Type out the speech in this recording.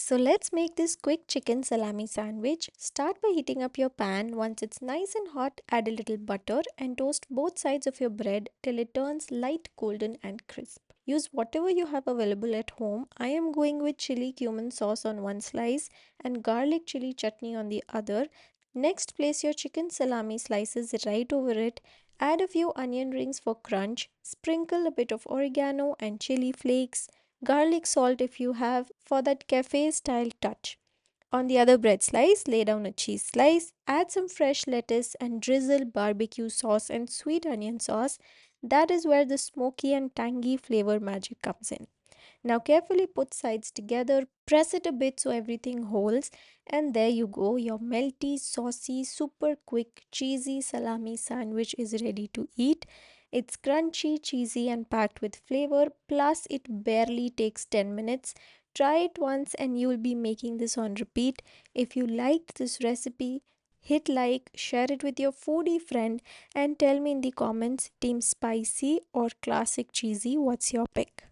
So let's make this quick chicken salami sandwich. Start by heating up your pan. Once it's nice and hot, add a little butter and toast both sides of your bread till it turns light golden and crisp. Use whatever you have available at home. I am going with chili cumin sauce on one slice and garlic chili chutney on the other. Next, place your chicken salami slices right over it. Add a few onion rings for crunch. Sprinkle a bit of oregano and chili flakes, garlic salt if you have, for that cafe style touch. On the other bread slice, lay down a cheese slice, add some fresh lettuce, and drizzle barbecue sauce and sweet onion sauce. That is where the smoky and tangy flavor magic comes in. Now, carefully put sides together, press it a bit so everything holds, and there you go. Your melty, saucy, super quick, cheesy salami sandwich is ready to eat. It's crunchy, cheesy, and packed with flavor, plus, it barely takes 10 minutes. Try it once, and you'll be making this on repeat. If you liked this recipe, hit like, share it with your foodie friend, and tell me in the comments, team spicy or classic cheesy, what's your pick?